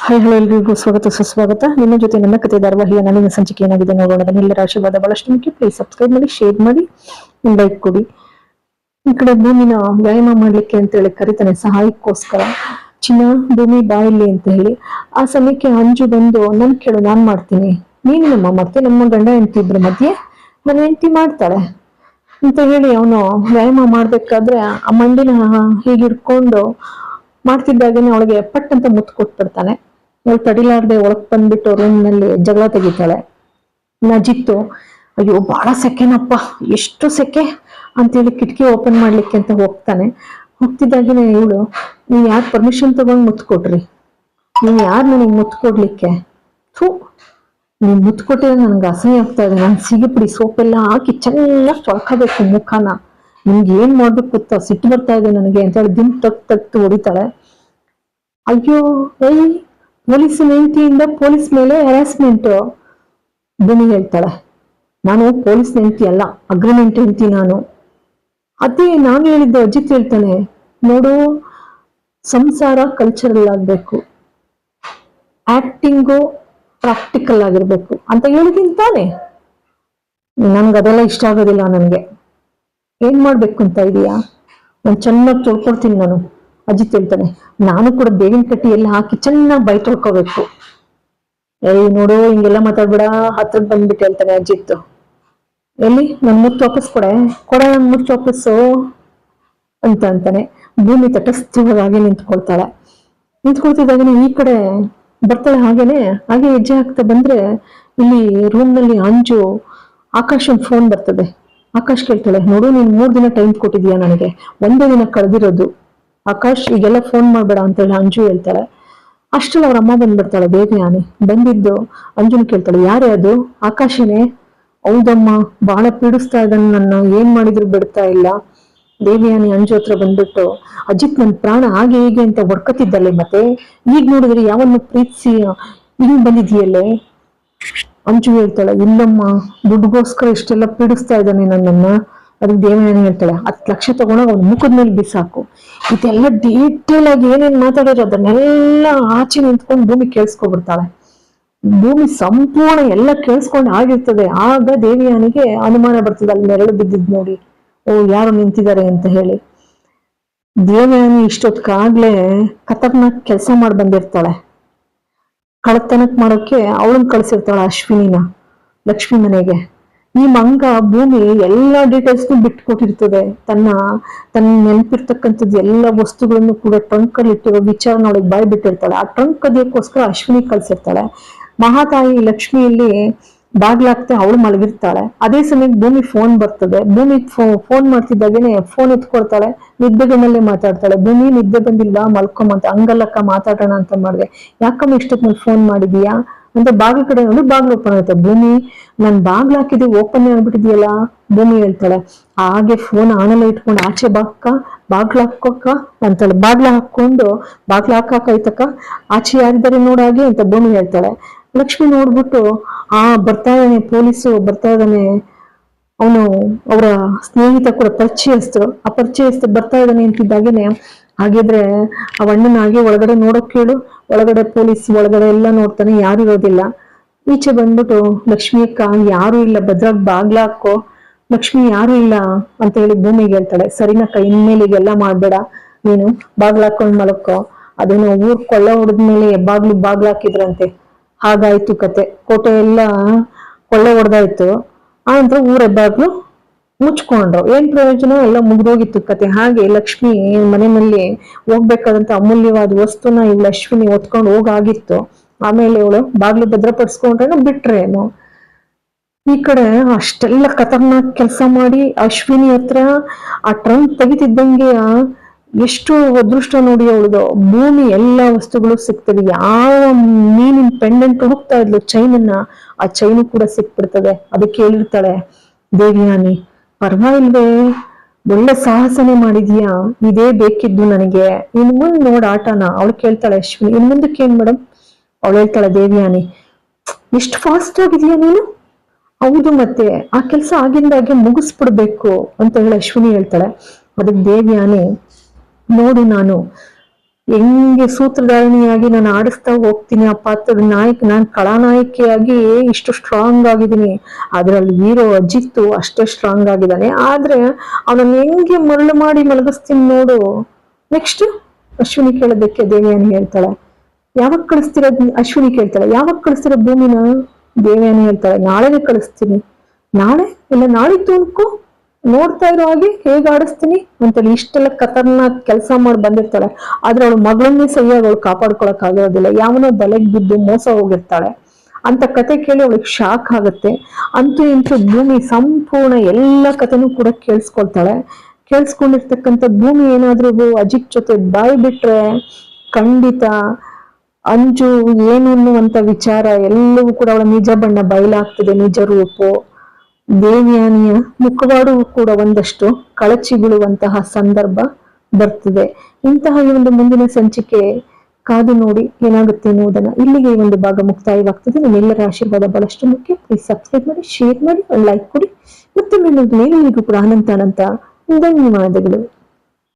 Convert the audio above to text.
Hi hello ಎಲ್ರಿಗೂ ಸ್ವಾಗತ ಸುಸ್ವಾಗತ. ನಿಮ್ಮ ಜೊತೆ ನನ್ನ ಕಥೆ ಧಾರಾವಾಹಿಯ ನಾಳಿನ ಸಂಚಿಕೆ ಏನಾಗಿದೆ ನೋಡೋಣ. ಎಲ್ಲರ ಆಶೀರ್ವಾದ ಬಹಳಷ್ಟು ಮುಖ್ಯ. ಪ್ಲೀಸ್ ಸಬ್ಸ್ಕ್ರೈಬ್ ಮಾಡಿ, ಶೇರ್ ಮಾಡಿ, ಲೈಕ್ ಕೊಡಿ. ಈ ಕಡೆ ಭೂಮಿನ ವ್ಯಾಯಾಮ ಮಾಡ್ಲಿಕ್ಕೆ ಅಂತ ಹೇಳಿ ಕರಿತಾನೆ ಸಹಾಯಕ್ಕೋಸ್ಕರ. ಚಿನ್ನ ಭೂಮಿ ಬಾಯಿಲಿ ಅಂತ ಹೇಳಿ. ಆ ಸಮಯಕ್ಕೆ ಅಂಜು ಬಂದು ನನ್ ಕೇಳು, ನಾನ್ ಮಾಡ್ತೀನಿ. ನೀನೇನಮ್ಮ ಮಾಡ್ತೀನಿ? ನಮ್ಮ ಗಂಡ ಹೆಂಡತಿ ಇದ್ರ ಮಧ್ಯೆ ನನ್ನ ಹೆಂಡತಿ ಮಾಡ್ತಾಳೆ ಅಂತ ಹೇಳಿ ಅವನು ವ್ಯಾಯಾಮ ಮಾಡ್ಬೇಕಾದ್ರೆ ಆ ಮಂಡಿನ ಹೀಗೆ ಹಿಡ್ಕೊಂಡು ಮಾಡ್ತಿದ್ದಾಗೇನೆ ಅವಳಿಗೆ ಪಟ್ ಅಂತ ಮುತ್ತು ಕೊಟ್ಬಿಡ್ತಾನೆ. ಅವಳು ತಡಿಲಾರ್ದೆ ಒಳಗ್ ಬಂದ್ಬಿಟ್ಟು ರೂಮ್ ನಲ್ಲಿ ಜಗಳ ತೆಗಿತಾಳೆ. ನಜಿತ್ತು, ಅಯ್ಯೋ ಬಹಳ ಸೆಕೆನಪ್ಪ, ಎಷ್ಟು ಸೆಕೆ ಅಂತೇಳಿ ಕಿಟಕಿ ಓಪನ್ ಮಾಡ್ಲಿಕ್ಕೆ ಅಂತ ಹೋಗ್ತಾನೆ. ಹೋಗ್ತಿದ್ದಾಗೇನೆ ಇವಳು, ನೀವ್ ಯಾರು ಪರ್ಮಿಷನ್ ತಗೊಂಡ್ ಮುತ್ತು ಕೊಟ್ರಿ? ನೀವ್ ಯಾರು ನನಗೆ ಮುತ್ತು ಕೊಡ್ಲಿಕ್ಕೆ? ಥೂ, ನೀವ್ ಮುತ್ತು ಕೊಟ್ಟಿದ್ರೆ ನನ್ಗೆ ಅಸಹ್ಯ ಆಗ್ತಾ ಇದೆ. ನಾನು ಸಿಗಿಪಿಡಿ ಸೋಪೆಲ್ಲ ಹಾಕಿ ಚೆನ್ನಾಗಿ ತೊಳ್ಕೋಬೇಕು ಮುಖನ. ನಿಮ್ಗೆ ಏನ್ ಮಾಡ್ಬೇಕು ಗೊತ್ತಾ, ಸಿಟ್ಟು ಬರ್ತಾ ಇದೆ ನನಗೆ ಅಂತ ಹೇಳಿ ದಿನ ತಗ್ತು ಹೊಡಿತಾಳೆ. ಅಯ್ಯೋ ಪೊಲೀಸ್ ಹೆಂಡತಿಯಿಂದ ಪೊಲೀಸ್ ಮೇಲೆ ಹ್ಯಾರಾಸ್ಮೆಂಟ್. ಭೂಮಿ ಹೇಳ್ತಾಳೆ, ನಾನು ಪೊಲೀಸ್ ಹೆಂಡತಿ ಅಲ್ಲ, ಅಗ್ರಿಮೆಂಟ್ ಹೆಂಡತಿ ನಾನು. ಅದೇ ನಾನು ಹೇಳಿದ್ದೆ. ಅಜಿತ್ ಹೇಳ್ತಾನೆ, ನೋಡು ಸಂಸಾರ ಕಲ್ಚರಲ್ ಆಗ್ಬೇಕು, ಆಕ್ಟಿಂಗು ಪ್ರಾಕ್ಟಿಕಲ್ ಆಗಿರ್ಬೇಕು ಅಂತ ಹೇಳಿದೀನಿ ತಾನೆ. ನನ್ಗೆ ಅದೆಲ್ಲ ಇಷ್ಟ ಆಗೋದಿಲ್ಲ. ನನ್ಗೆ ಏನ್ ಮಾಡ್ಬೇಕು ಅಂತ ಇದೀಯಾ? ನಾನು ಚೆನ್ನಾಗಿ ತೊಳ್ಕೊಡ್ತೀನಿ ನಾನು. ಅಜಿತ್ ಹೇಳ್ತಾನೆ, ನಾನು ಕೂಡ ಬೇವಿನ ಕಟ್ಟಿ ಎಲ್ಲ ಹಾಕಿ ಚೆನ್ನಾಗಿ ಬೈ ತೊಳ್ಕೋಬೇಕು. ನೋಡು ಹಿಂಗೆಲ್ಲ ಮಾತಾಡ್ಬೇಡ, ಹತ್ರಕ್ಕೆ ಬಂದ್ಬಿಟ್ಟು ಹೇಳ್ತಾನೆ ಅಜಿತ್. ಎಲ್ಲಿ ನನ್ ಮುತ್ತು ವಾಪಸ್ ಕೊಡ ನನ್ ಮುತ್ತು ವಾಪಸ್ಸು ಅಂತ ಅಂತಾನೆ. ಭೂಮಿ ತಟಸ್ಥವಾಗಿ ನಿಂತ್ಕೊಳ್ತಾಳೆ. ನಿಂತ್ಕೊಳ್ತಿದ್ದಾಗೇನೆ ಈ ಕಡೆ ಬರ್ತಾಳೆ. ಹಾಗೆ ಹೆಜ್ಜೆ ಹಾಕ್ತಾ ಬಂದ್ರೆ ಇಲ್ಲಿ ರೂಮ್ ನಲ್ಲಿ ಅಂಜು ಆಕಾಶನ್ ಫೋನ್ ಬರ್ತದೆ. ಆಕಾಶ್ ಕೇಳ್ತಾಳೆ, ನೋಡು ನೀನ್ 3 ದಿನ ಟೈಮ್ ಕೊಟ್ಟಿದ್ಯಾ ನನಗೆ, ಒಂದೇ ದಿನ ಕಳೆದಿರೋದು. ಆಕಾಶ್ ಈಗೆಲ್ಲ ಫೋನ್ ಮಾಡ್ಬೇಡ ಅಂತ ಹೇಳಿ ಅಂಜು ಹೇಳ್ತಾಳೆ. ಅಷ್ಟರಲ್ಲಿ ಅವ್ರ ಅಮ್ಮ ಬಂದ್ಬಿಡ್ತಾಳೆ. ದೇವಯಾನಿ ಬಂದಿದ್ದು ಅಂಜುನ್ ಕೇಳ್ತಾಳೆ, ಯಾರೇ ಅದು? ಆಕಾಶನೇ. ಹೌದಮ್ಮ, ಬಹಳ ಪೀಡಿಸ್ತಾ ಇದ್ದಾನೆ ನನ್ನ, ಏನ್ ಮಾಡಿದ್ರು ಬಿಡ್ತಾ ಇಲ್ಲ. ದೇವಯಾನಿ ಅಂಜು ಹತ್ರ ಬಂದ್ಬಿಟ್ಟು, ಅಜಿತ್ ನನ್ ಪ್ರಾಣ ಹಾಗೆ ಹೀಗೆ ಅಂತ ಹೊಡ್ಕತಿದ್ದಲ್ಲೇ, ಮತ್ತೆ ಈಗ ನೋಡಿದ್ರೆ ಯಾವನ್ನು ಪ್ರೀತಿಸಿ ಹಿಂಗ್ ಬಂದಿದೆಯಲ್ಲೇ. ಅಂಜು ಹೇಳ್ತಾಳೆ, ಇಲ್ಲಮ್ಮ, ದುಡ್ಡುಗೋಸ್ಕರ ಇಷ್ಟೆಲ್ಲ ಪೀಡಿಸ್ತಾ ಇದ್ದಾನೆ ನನ್ನನ್ನ. ಅದಕ್ಕೆ ದೇವಯಾನಿ ಹೇಳ್ತಾಳೆ, 10 ಲಕ್ಷ ತಗೊಂಡಾಗ ಅವ್ನ ಮುಖದ ಮೇಲೆ ಬಿಸಾಕು. ಇದೆಲ್ಲ ಡೀಟೇಲ್ ಆಗಿ ಏನೇನ್ ಮಾತಾಡಿರೋ ಅದನ್ನೆಲ್ಲ ಆಚೆ ನಿಂತ್ಕೊಂಡು ಭೂಮಿ ಕೇಳಿಸ್ಕೊಬಿಡ್ತಾಳೆ. ಭೂಮಿ ಸಂಪೂರ್ಣ ಎಲ್ಲ ಕೇಳಿಸ್ಕೊಂಡು ಆಗಿರ್ತದೆ. ಆಗ ದೇವಯಾನಿಗೆ ಅನುಮಾನ ಬರ್ತದೆ, ಅಲ್ಲಿ ನೆರಳು ಬಿದ್ದಿದ್ ನೋಡಿ, ಓ ಯಾರು ನಿಂತಿದ್ದಾರೆ ಅಂತ ಹೇಳಿ. ದೇವಯಾನಿ ಇಷ್ಟೊತ್ಕಾಗ್ಲೇ ಖತರ್ನಾಕ್ ಕೆಲಸ ಮಾಡಿ ಬಂದಿರ್ತಾಳೆ. ಕಳತನಕ್ ಮಾಡೋಕೆ ಅವಳನ್ನ ಕಳ್ಸಿರ್ತಾಳೆ ಅಶ್ವಿನಿನ ಲಕ್ಷ್ಮಿ ಮನೆಗೆ. ಈ ಮಂಗ ಭೂಮಿ ಎಲ್ಲಾ ಡೀಟೇಲ್ಸ್ನು ಬಿಟ್ಕೊಟ್ಟಿರ್ತದೆ. ತನ್ನ ನೆನಪಿರ್ತಕ್ಕಂಥದ್ದು ಎಲ್ಲ ವಸ್ತುಗಳನ್ನು ಕೂಡ ಟ್ರಂಕ್ ಅಲ್ಲಿ ಇಟ್ಟಿರೋ ವಿಚಾರನ ಅವಳಿಗೆ ಬಾಯ್ ಬಿಟ್ಟಿರ್ತಾಳೆ. ಆ ಟ್ರಂಕ್ ಕದಿಯಕ್ಕೋಸ್ಕರ ಅಶ್ವಿನಿ ಕಳ್ಸಿರ್ತಾಳೆ. ಮಹಾತಾಯಿ ಲಕ್ಷ್ಮಿ ಇಲ್ಲಿ ಬಾಗ್ಲಾಗ್ತಾ ಅವಳು ಮಲಗಿರ್ತಾಳೆ. ಅದೇ ಸಮಯಕ್ಕೆ ಭೂಮಿ ಫೋನ್ ಬರ್ತದೆ. ಭೂಮಿ ಫೋನ್ ಮಾಡ್ತಿದ್ದಾಗೇನೆ ಫೋನ್ ಎತ್ಕೊಳ್ತಾಳೆ. ನಿದ್ದೆಗಣ್ಣಲ್ಲೇ ಮಾತಾಡ್ತಾಳೆ. ಭೂಮಿ ನಿದ್ದೆ ಬಂದಿಲ್ಲ, ಮಲ್ಕೊಂಬಂತ. ಹಂಗಲ್ಲಕ್ಕ, ಮಾತಾಡೋಣ ಅಂತ ಮಾಡಿದೆ. ಯಾಕಮ್ಮ ಇಷ್ಟೊತ್ತಿನಲ್ಲಿ ಫೋನ್ ಮಾಡಿದೀಯಾ ಅಂತ ಬಾಗಿಲು ಕಡೆ ನೋಡಿ ಬಾಗ್ಲು ಓಪನ್ ಆಗುತ್ತೆ. ಭೂಮಿ, ನಾನ್ ಬಾಗ್ಲು ಹಾಕಿದ್ದೆ ಓಪನ್ ಆಗ್ಬಿಟ್ಟಿದ್ಯಲ್ಲ. ಭೂಮಿ ಹೇಳ್ತಾಳೆ, ಹಾಗೆ ಫೋನ್ ಆಣೆಲ್ಲ ಇಟ್ಕೊಂಡು ಆಚೆ ಬಾಗ್ಲು ಹಾಕೋಕ್ಕ ಅಂತಾಳೆ. ಬಾಗ್ಲ ಹಾಕೊಂಡು ಬಾಗ್ಲ ಹಾಕಾಯ್ತಕ್ಕ, ಆಚೆ ಯಾರಿದ್ದಾರೆ ನೋಡಾಗೆ ಅಂತ ಭೂಮಿ ಹೇಳ್ತಾಳೆ. ಲಕ್ಷ್ಮಿ ನೋಡ್ಬಿಟ್ಟು, ಬರ್ತಾ ಇದ್ದಾನೆ, ಪೊಲೀಸು ಬರ್ತಾ ಇದ್ದಾನೆ, ಅವನು ಅವರ ಸ್ನೇಹಿತ ಕೂಡ ಪರಿಚಯಸ್ಥರು, ಆ ಪರಿಚಯಸ್ಥ ಬರ್ತಾ ಇದ್ದಾನೆ ಅಂತಿದ್ದಾಗೇನೆ, ಹಾಗಿದ್ರೆ ಆ ಅಣ್ಣನ ಹಾಗೆ ಒಳಗಡೆ ನೋಡೋಕ್ ಕೇಳು. ಒಳಗಡೆ ಪೊಲೀಸ್ ಒಳಗಡೆ ಎಲ್ಲ ನೋಡ್ತಾನೆ, ಯಾರು ಇರೋದಿಲ್ಲ. ಈಚೆ ಬಂದ್ಬಿಟ್ಟು, ಲಕ್ಷ್ಮಿ ಅಕ್ಕ ಯಾರು ಇಲ್ಲ, ಭದ್ರಾಗ್ ಬಾಗ್ಲ ಹಾಕೋ. ಲಕ್ಷ್ಮಿ ಯಾರು ಇಲ್ಲ ಅಂತ ಹೇಳಿ ಭೂಮಿಗೆ ಹೇಳ್ತಾಳೆ. ಸರಿನಕ್ಕ, ಇನ್ಮೇಲಿಗೆಲ್ಲ ಮಾಡ್ಬೇಡ, ನೀನು ಬಾಗ್ಲ ಹಾಕೊಂಡ್ ಮಲಕ್ಕೋ. ಅದೇನೋ ಊರ್ ಕೊಳ್ಳ ಹೊಡೆದ್ಮೇಲೆ ಬಾಗ್ಲು ಹಾಕಿದ್ರಂತೆ, ಹಾಗಾಯ್ತು ಕತೆ. ಕೋಟೆ ಎಲ್ಲ ಕೊಳ್ಳೆ ಹೊಡೆದಾಯ್ತು. ಆನಂತರ ಊರ ಬಾಗ್ಲು ಮುಚ್ಕೊಂಡ್ರು. ಏನ್ ಪ್ರಯೋಜನ, ಎಲ್ಲ ಮುಗ್ದೋಗಿತ್ತು ಕತೆ. ಹಾಗೆ ಲಕ್ಷ್ಮಿ ಮನೆಯಲ್ಲಿ ಹೋಗ್ಬೇಕಾದಂತ ಅಮೂಲ್ಯವಾದ ವಸ್ತುನ ಇವಳು ಅಶ್ವಿನಿ ಹೊತ್ಕೊಂಡು ಹೋಗಾಗಿತ್ತು. ಆಮೇಲೆ ಇವಳು ಬಾಗ್ಲು ಭದ್ರಪಡಿಸ್ಕೊಂಡ್ರೇನು ಬಿಟ್ರೇನು. ಈ ಕಡೆ ಅಷ್ಟೆಲ್ಲ ಖತರ್ನಾಕ್ ಕೆಲಸ ಮಾಡಿ ಅಶ್ವಿನಿ ಹತ್ರ ಆ ಟ್ರಂಕ್ ತೆಗಿತಿದ್ದಂಗೆ ಎಷ್ಟು ಅದೃಷ್ಟ ನೋಡಿ ಅವಳದು. ಭೂಮಿ ಎಲ್ಲಾ ವಸ್ತುಗಳು ಸಿಗ್ತದೆ. ಯಾವ ಮೀನಿನ ಪೆಂಡೆಂಟ್ ಹುಡುಕ್ತಾ ಇದ್ಲು ಚೈನನ್ನ, ಆ ಚೈನು ಕೂಡ ಸಿಕ್ಬಿಡ್ತದೆ. ಅದಕ್ಕೆ ಹೇಳಿರ್ತಾಳೆ ದೇವಯಾನಿ, ಪರವಾಗಿಲ್ವೇ, ಒಳ್ಳೆ ಸಾಹಸನೆ ಮಾಡಿದ್ಯಾ, ಇದೇ ಬೇಕಿದ್ದು ನನಗೆ, ಇನ್ ಮುಂದ್ ನೋಡ್ ಆಟನ. ಅವಳು ಕೇಳ್ತಾಳೆ ಅಶ್ವಿನಿ, ಇನ್ ಮುಂದಕ್ಕೆ ಏನ್ ಮೇಡಮ್? ಅವಳು ಹೇಳ್ತಾಳೆ ದೇವಯಾನಿ, ಎಷ್ಟು ಫಾಸ್ಟ್ ಆಗಿದ್ಯಾ ನೀನು. ಹೌದು, ಮತ್ತೆ ಆ ಕೆಲಸ ಆಗಿಂದಾಗೆ ಮುಗಿಸ್ಬಿಡ್ಬೇಕು ಅಂತ ಹೇಳಿ ಅಶ್ವಿನಿ ಹೇಳ್ತಾಳೆ. ಅದಕ್ಕೆ ದೇವಯಾನಿ, ನೋಡು, ನಾನು ಹೆಂಗೆ ಸೂತ್ರಧಾರಣಿಯಾಗಿ ನಾನು ಆಡಿಸ್ತಾ ಹೋಗ್ತೀನಿ ಆ ಪಾತ್ರದ ನಾನು ಕಳಾನಾಯಕಿಯಾಗಿ ಇಷ್ಟು ಸ್ಟ್ರಾಂಗ್ ಆಗಿದ್ದೀನಿ, ಅದ್ರಲ್ಲಿ ಹೀರೋ ಅಜಿತ್ತು ಅಷ್ಟೇ ಸ್ಟ್ರಾಂಗ್ ಆಗಿದ್ದಾನೆ. ಆದ್ರೆ ಅವನನ್ನ ಹೆಂಗೆ ಮರಳು ಮಾಡಿ ಮಲಗಿಸ್ತೀನಿ ನೋಡು. ನೆಕ್ಸ್ಟ್ ಅಶ್ವಿನಿ ಕೇಳೋದಕ್ಕೆ ದೇವಯಾನಿ ಹೇಳ್ತಾಳೆ, ಯಾವಾಗ ಕಳಿಸ್ತಿರೋದ್? ಅಶ್ವಿನಿ ಕೇಳ್ತಾಳೆ, ಯಾವಾಗ ಕಳಿಸ್ತಿರೋ ಭೂಮಿನ? ದೇವಯಾನಿ ಹೇಳ್ತಾಳೆ, ನಾಳೆನೇ ಕಳಿಸ್ತೀನಿ. ನಾಳೆ ಇಲ್ಲ ನಾಳಿದ್ದು ಅನ್ಕೋ, ನೋಡ್ತಾ ಇರೋ ಹಾಗೆ ಹೇಗ್ ಆಡಿಸ್ತೀನಿ ಅಂತೇಳಿ ಇಷ್ಟೆಲ್ಲ ಖತರ್ನಾಕ್ ಕೆಲಸ ಮಾಡಿ ಬಂದಿರ್ತಾಳೆ. ಆದ್ರೆ ಅವಳು ಮಗಳನ್ನೇ ಸರಿಯಾಗಿ ಅವಳು ಕಾಪಾಡ್ಕೊಳಕ್ ಆಗಿರೋದಿಲ್ಲ, ಯಾವನೋ ಬಲೆಗ್ ಬಿದ್ದು ಮೋಸ ಹೋಗಿರ್ತಾಳೆ ಅಂತ ಕತೆ ಕೇಳಿ ಅವಳಿಗೆ ಶಾಕ್ ಆಗುತ್ತೆ. ಅಂತೂ ಇಂತೂ ಭೂಮಿ ಸಂಪೂರ್ಣ ಎಲ್ಲ ಕಥೆನೂ ಕೂಡ ಕೇಳಿಸ್ಕೊಳ್ತಾಳೆ. ಕೇಳಿಸ್ಕೊಂಡಿರ್ತಕ್ಕಂಥ ಭೂಮಿ ಏನಾದ್ರೂ ಅಜಿತ್ ಜೊತೆ ಬಾಯಿ ಬಿಟ್ರೆ ಖಂಡಿತ ಅಂಜು ಏನು ಅನ್ನುವಂತ ವಿಚಾರ ಎಲ್ಲವೂ ಕೂಡ ಅವಳ ನಿಜ ಬಣ್ಣ ಬಯಲಾಗ್ತದೆ, ನಿಜ ರೂಪು. ದೇವಯಾನಿಯ ಮುಖವಾಡವೂ ಕೂಡ ಒಂದಷ್ಟು ಕಳಚಿ ಬೀಳುವಂತಹ ಸಂದರ್ಭ ಬರ್ತದೆ. ಇಂತಹ ಈ ಒಂದು ಮುಂದಿನ ಸಂಚಿಕೆ ಕಾದು ನೋಡಿ ಏನಾಗುತ್ತೆ ಎನ್ನುವುದನ್ನ ಇಲ್ಲಿಗೆ ಈ ಒಂದು ಭಾಗ ಮುಕ್ತಾಯವಾಗ್ತದೆ. ನಿಮ್ಮೆಲ್ಲರ ಆಶೀರ್ವಾದ ಬಹಳಷ್ಟು ಮುಖ್ಯ. ಪ್ಲೀಸ್ ಸಬ್ಸ್ಕ್ರೈಬ್ ಮಾಡಿ, ಶೇರ್ ಮಾಡಿ, ಲೈಕ್ ಕೊಡಿ. ಮತ್ತೆ ಮೇಲಿಗೂ ಕೂಡ ಅನಂತ ಧನ್ಯವಾದಗಳು.